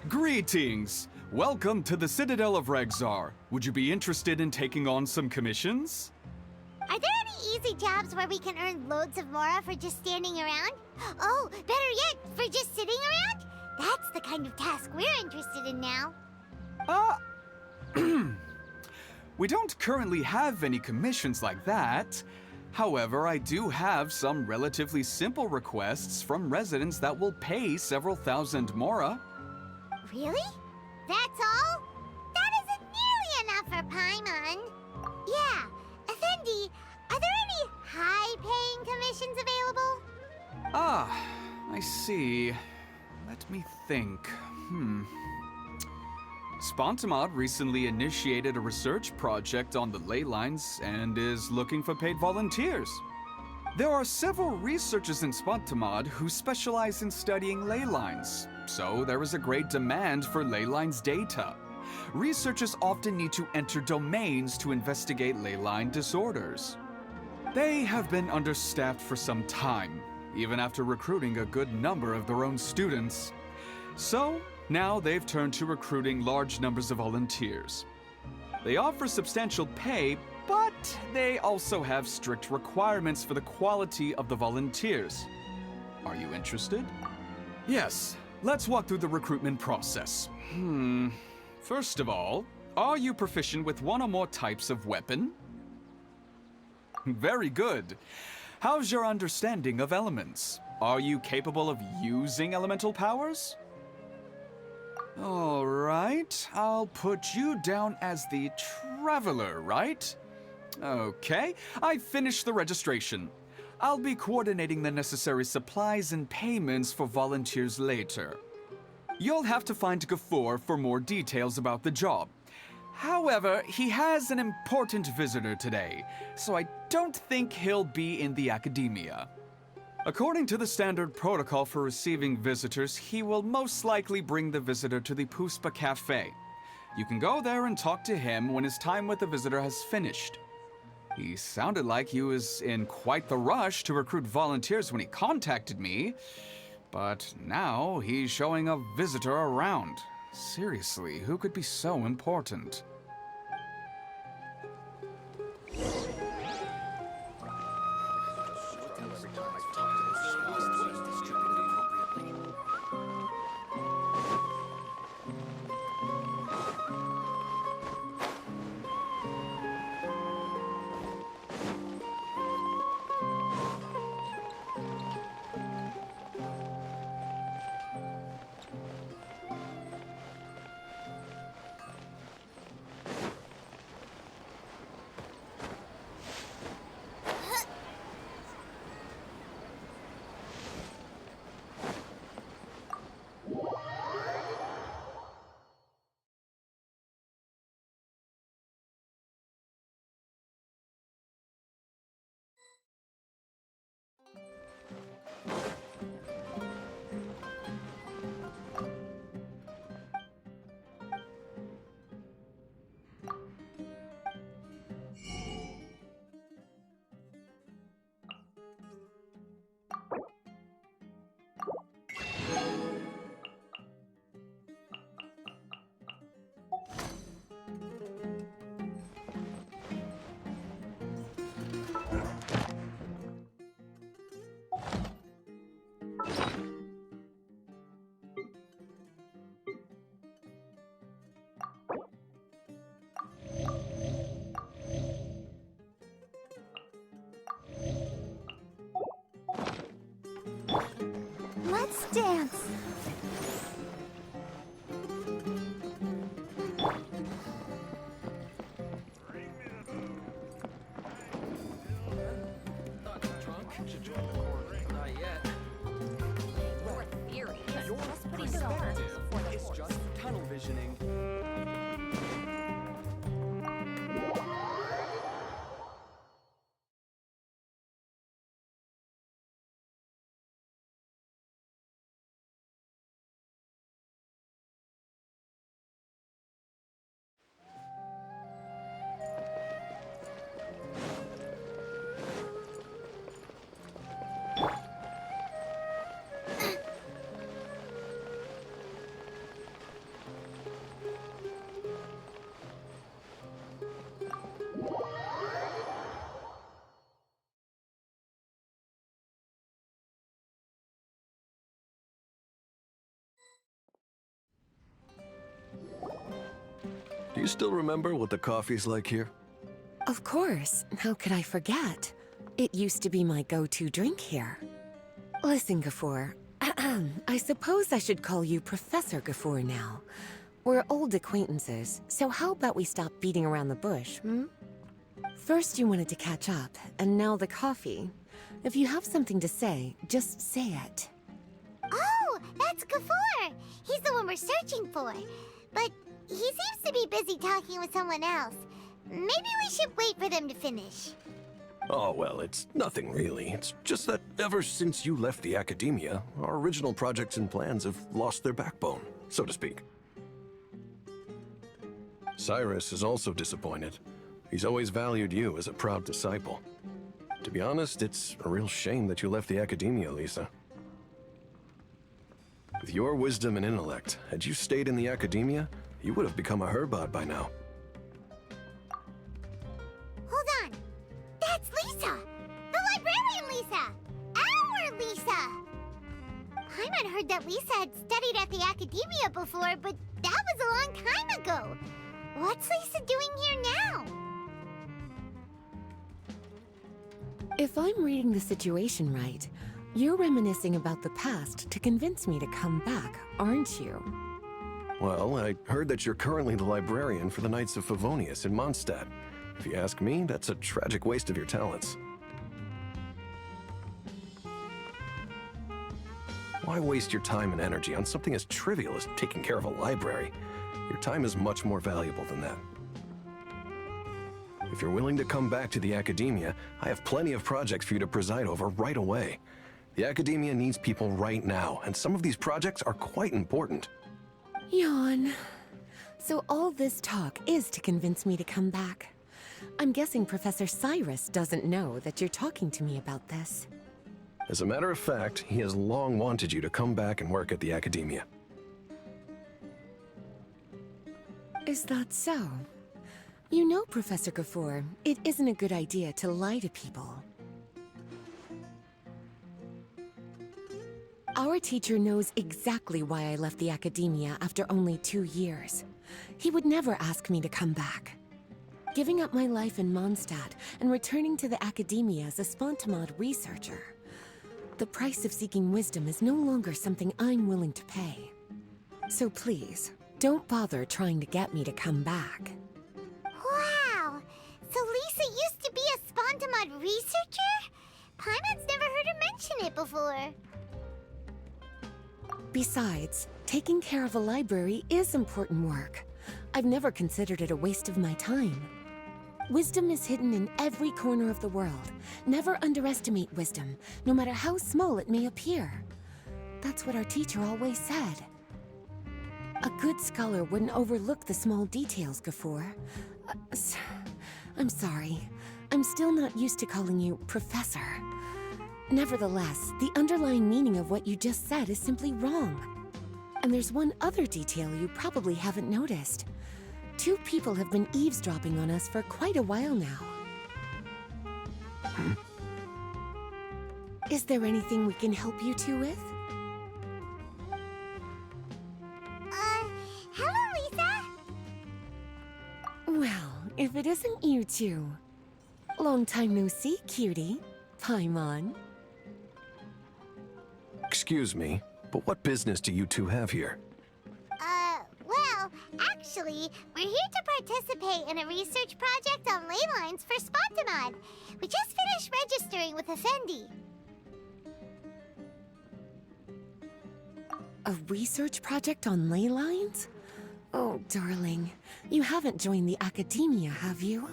Greetings! Welcome to the Citadel of Regzar. Would you be interested in taking on some commissions? Are there any easy jobs where we can earn loads of Mora for just standing around? Oh, better yet, for just sitting around? That's the kind of task we're interested in now. We don't currently have any commissions like that. However, I do have some relatively simple requests from residents that will pay several thousand Mora. Really? That's all? That isn't nearly enough for Paimon. Yeah, Effendi, are there any high-paying commissions available? Ah, I see. Let me think. Spontamod recently initiated a research project on the ley lines and is looking for paid volunteers. There are several researchers in Spontamod who specialize in studying ley lines, so there is a great demand for ley lines data. Researchers often need to enter domains to investigate ley line disorders. They have been understaffed for some time, even after recruiting a good number of their own students. So, now they've turned to recruiting large numbers of volunteers. They offer substantial pay, but they also have strict requirements for the quality of the volunteers. Are you interested? Yes, let's walk through the recruitment process. First of all, are you proficient with one or more types of weapon? Very good. How's your understanding of elements? Are you capable of using elemental powers? All right, I'll put you down as the Traveler, right? Okay, I've finished the registration. I'll be coordinating the necessary supplies and payments for volunteers later. You'll have to find Gafoor for more details about the job. However, he has an important visitor today, so I don't think he'll be in the academia. According to the standard protocol for receiving visitors, he will most likely bring the visitor to the Puspa Cafe. You can go there and talk to him when his time with the visitor has finished. He sounded like he was in quite the rush to recruit volunteers when he contacted me, but now he's showing a visitor around. Seriously, who could be so important? Let's dance. It's just tunnel visioning. you still remember what the coffee's like here? Of course. How could I forget? It used to be my go-to drink here. Listen, Gafoor. I suppose I should call you Professor Gafoor now. We're old acquaintances, so how about we stop beating around the bush, hmm? First you wanted to catch up, and now the coffee. If you have something to say, just say it. Oh, that's Gafoor! He's the one we're searching for. But he seems to be busy talking with someone else. Maybe we should wait for them to finish. Oh, well, it's nothing really. It's just that ever since you left the academia, our original projects and plans have lost their backbone, so to speak. Cyrus is also disappointed. He's always valued you as a proud disciple. To be honest, it's a real shame that you left the academia, Lisa. With your wisdom and intellect, had you stayed in the academia, you would have become a Herbot by now. Hold on. That's Lisa! The librarian Lisa! Our Lisa! Paimon heard that Lisa had studied at the academia before, but that was a long time ago. What's Lisa doing here now? If I'm reading the situation right, you're reminiscing about the past to convince me to come back, aren't you? Well, I heard that you're currently the librarian for the Knights of Favonius in Mondstadt. If you ask me, that's a tragic waste of your talents. Why waste your time and energy on something as trivial as taking care of a library? Your time is much more valuable than that. If you're willing to come back to the academia, I have plenty of projects for you to preside over right away. The academia needs people right now, and some of these projects are quite important. Yawn. So all this talk is to convince me to come back. I'm guessing Professor Cyrus doesn't know that you're talking to me about this. As a matter of fact, he has long wanted you to come back and work at the academia. Is that so? You know, Professor Gafoor, it isn't a good idea to lie to people. Our teacher knows exactly why I left the academia after only 2 years. He would never ask me to come back. Giving up my life in Mondstadt and returning to the academia as a Spontamod researcher. The price of seeking wisdom is no longer something I'm willing to pay. So please, don't bother trying to get me to come back. Wow! So Lisa used to be a Spontamod researcher? Paimon's never heard her mention it before. Besides, taking care of a library is important work. I've never considered it a waste of my time. Wisdom is hidden in every corner of the world. Never underestimate wisdom, no matter how small it may appear. That's what our teacher always said. A good scholar wouldn't overlook the small details, Gafoor. I'm sorry. I'm still not used to calling you Professor. Nevertheless, the underlying meaning of what you just said is simply wrong. And there's one other detail you probably haven't noticed. 2 people have been eavesdropping on us for quite a while now. Is there anything we can help you two with? Hello, Lisa! Well, if it isn't you two. Long time no see, cutie. Paimon. Excuse me, but what business do you two have here? Well, actually, we're here to participate in a research project on ley lines for Spontamod. We just finished registering with Effendi. A research project on ley lines? Oh, darling. You haven't joined the academia, have you?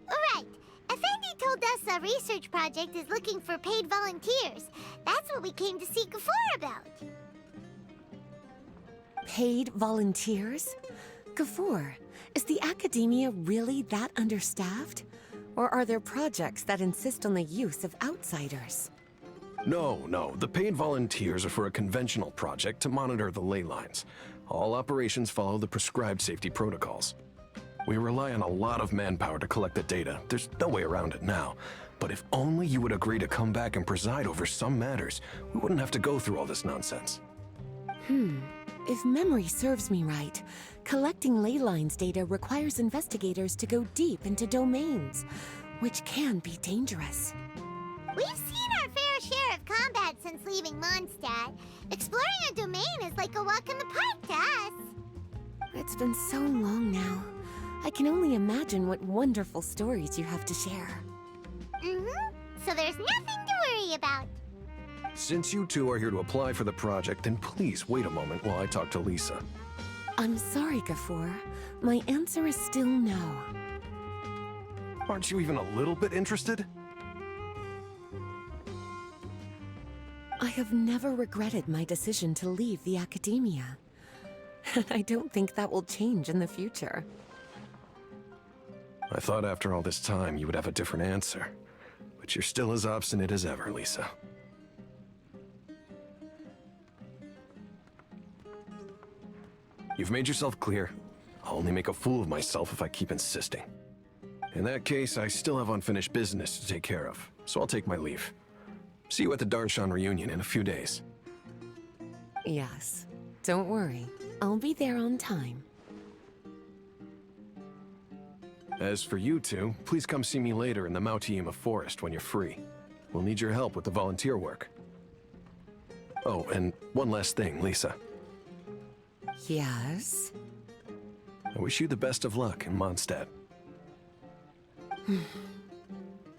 Right. Effendi told us a research project is looking for paid volunteers. That's what we came to see Gafoor about. Paid volunteers? Gafoor, is the academia really that understaffed? Or are there projects that insist on the use of outsiders? No. The paid volunteers are for a conventional project to monitor the ley lines. All operations follow the prescribed safety protocols. We rely on a lot of manpower to collect the data. There's no way around it now. But if only you would agree to come back and preside over some matters, we wouldn't have to go through all this nonsense. If memory serves me right, collecting ley lines data requires investigators to go deep into domains, which can be dangerous. We've seen our fair share of combat since leaving Mondstadt. Exploring a domain is like a walk in the park to us. It's been so long now. I can only imagine what wonderful stories you have to share. So there's nothing to worry about. Since you two are here to apply for the project, then please wait a moment while I talk to Lisa. I'm sorry, Gafoor. My answer is still no. Aren't you even a little bit interested? I have never regretted my decision to leave the academia. And I don't think that will change in the future. I thought after all this time you would have a different answer. But you're still as obstinate as ever, Lisa. You've made yourself clear. I'll only make a fool of myself if I keep insisting. In that case, I still have unfinished business to take care of, so I'll take my leave. See you at the Darshan reunion in a few days. Yes. Don't worry. I'll be there on time. As for you two, please come see me later in the Mautiima forest when you're free. We'll need your help with the volunteer work. Oh, and one last thing, Lisa. Yes? I wish you the best of luck in Mondstadt.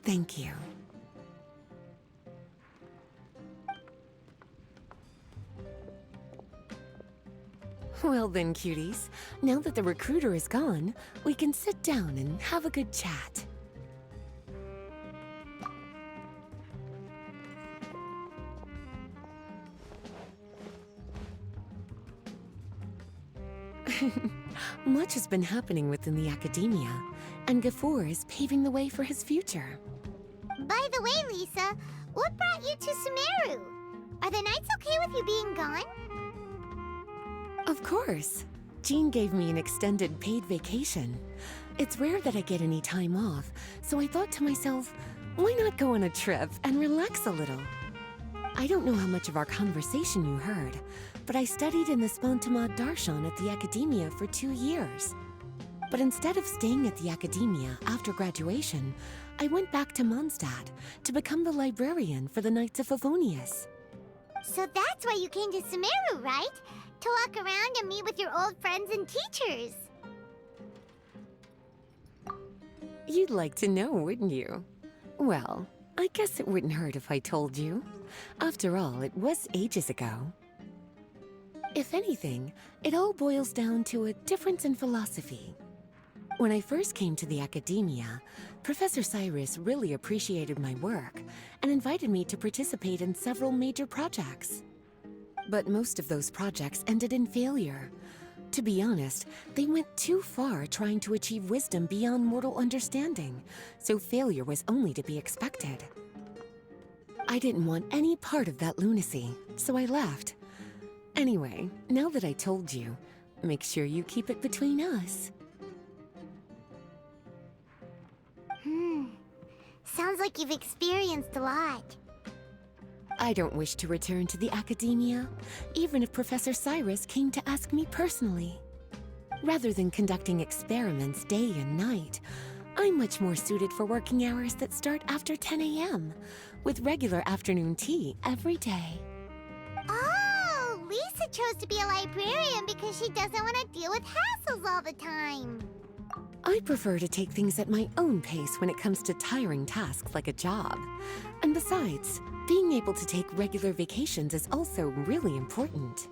Thank you. Well then, cuties. Now that the recruiter is gone, we can sit down and have a good chat. Much has been happening within the academia, and Gafoor is paving the way for his future. By the way, Lisa, what brought you to Sumeru? Are the Knights okay with you being gone? Of course. Jean gave me an extended paid vacation. It's rare that I get any time off, so I thought to myself, why not go on a trip and relax a little? I don't know how much of our conversation you heard, but I studied in the Spontamad Darshan at the Academia for 2 years. But instead of staying at the Academia after graduation, I went back to Mondstadt to become the librarian for the Knights of Favonius. So that's why you came to Sumeru, right? To walk around and meet with your old friends and teachers. You'd like to know, wouldn't you? Well, I guess it wouldn't hurt if I told you. After all, it was ages ago. If anything, it all boils down to a difference in philosophy. When I first came to the academia, Professor Cyrus really appreciated my work and invited me to participate in several major projects. But most of those projects ended in failure. To be honest, they went too far trying to achieve wisdom beyond mortal understanding, so failure was only to be expected. I didn't want any part of that lunacy, so I left. Anyway, now that I told you, make sure you keep it between us. Sounds like you've experienced a lot. I don't wish to return to the academia, even if Professor Cyrus came to ask me personally. Rather than conducting experiments day and night, I'm much more suited for working hours that start after 10 a.m., with regular afternoon tea every day. Oh, Lisa chose to be a librarian because she doesn't want to deal with hassles all the time. I prefer to take things at my own pace when it comes to tiring tasks like a job. And besides, being able to take regular vacations is also really important.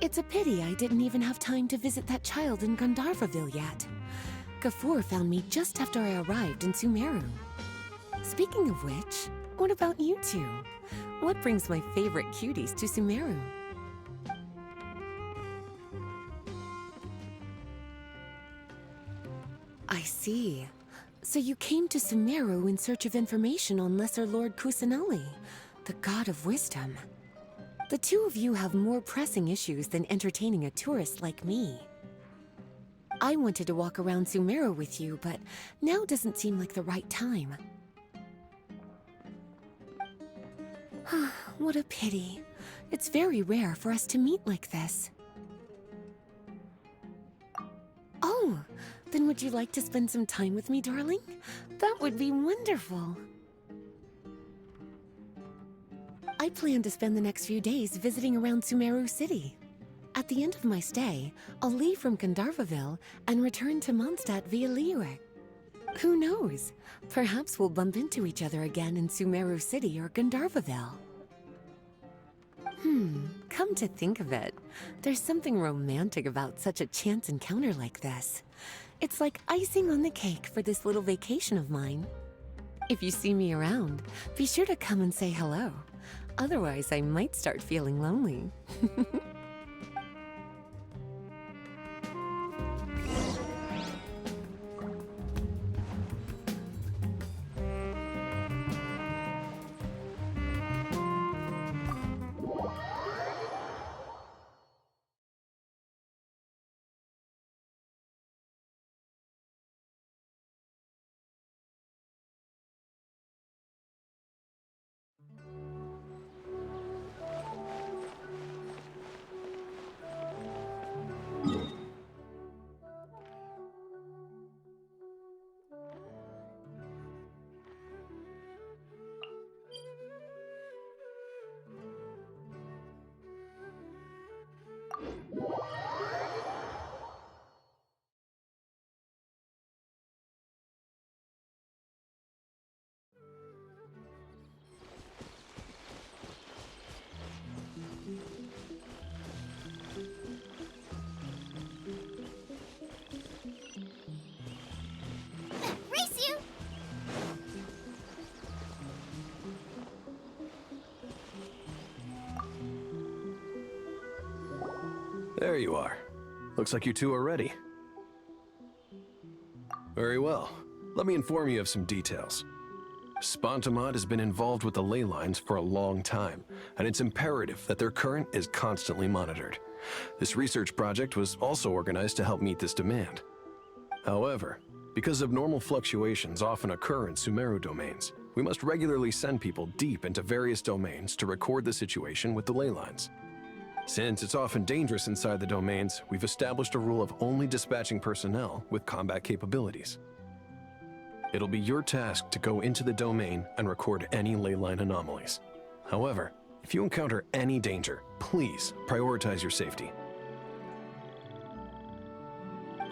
It's a pity I didn't even have time to visit that child in Gandharvaville yet. Gafoor found me just after I arrived in Sumeru. Speaking of which, what about you two? What brings my favorite cuties to Sumeru? I see. So you came to Sumeru in search of information on Lesser Lord Kusanali, the god of wisdom. The two of you have more pressing issues than entertaining a tourist like me. I wanted to walk around Sumeru with you, but now doesn't seem like the right time. What a pity. It's very rare for us to meet like this. Oh, then would you like to spend some time with me, darling? That would be wonderful. I plan to spend the next few days visiting around Sumeru City. At the end of my stay, I'll leave from Gandharvaville and return to Mondstadt via Liyue. Who knows? Perhaps we'll bump into each other again in Sumeru City or Gandharvaville. Come to think of it, there's something romantic about such a chance encounter like this. It's like icing on the cake for this little vacation of mine. If you see me around, be sure to come and say hello. Otherwise, I might start feeling lonely. Race you! There you are. Looks like you two are ready. Very well. Let me inform you of some details. Spontamod has been involved with the ley lines for a long time, and it's imperative that their current is constantly monitored. This research project was also organized to help meet this demand. However, because abnormal fluctuations often occur in Sumeru domains, we must regularly send people deep into various domains to record the situation with the ley lines. Since it's often dangerous inside the domains, we've established a rule of only dispatching personnel with combat capabilities. It'll be your task to go into the domain and record any ley line anomalies. However, if you encounter any danger, please prioritize your safety.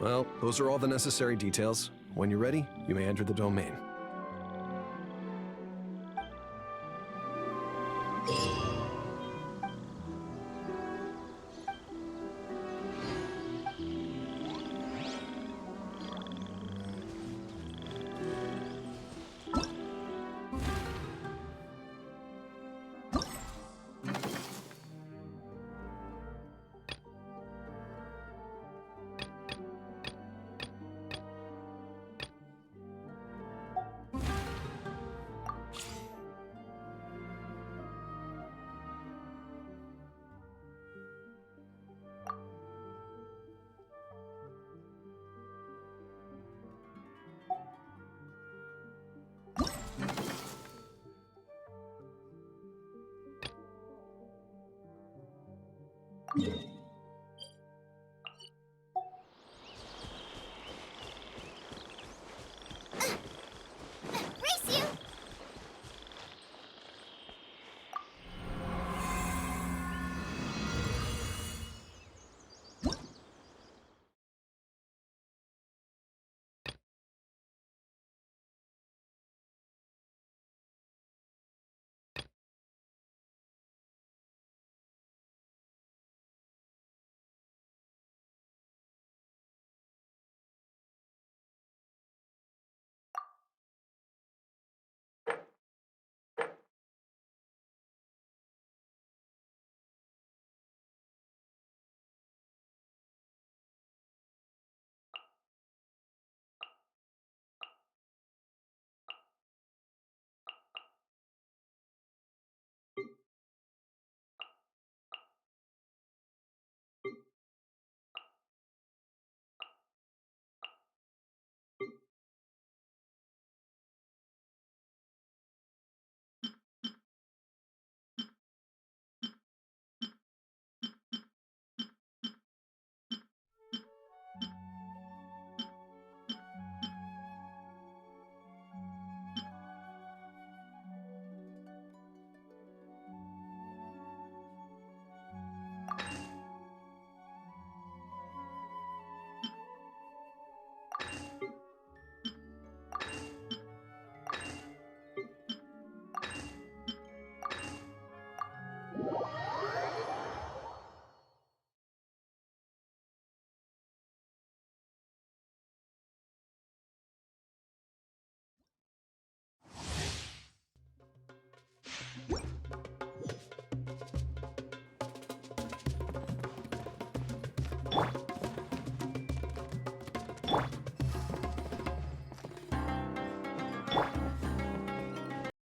Well, those are all the necessary details. When you're ready, you may enter the domain. Yeah.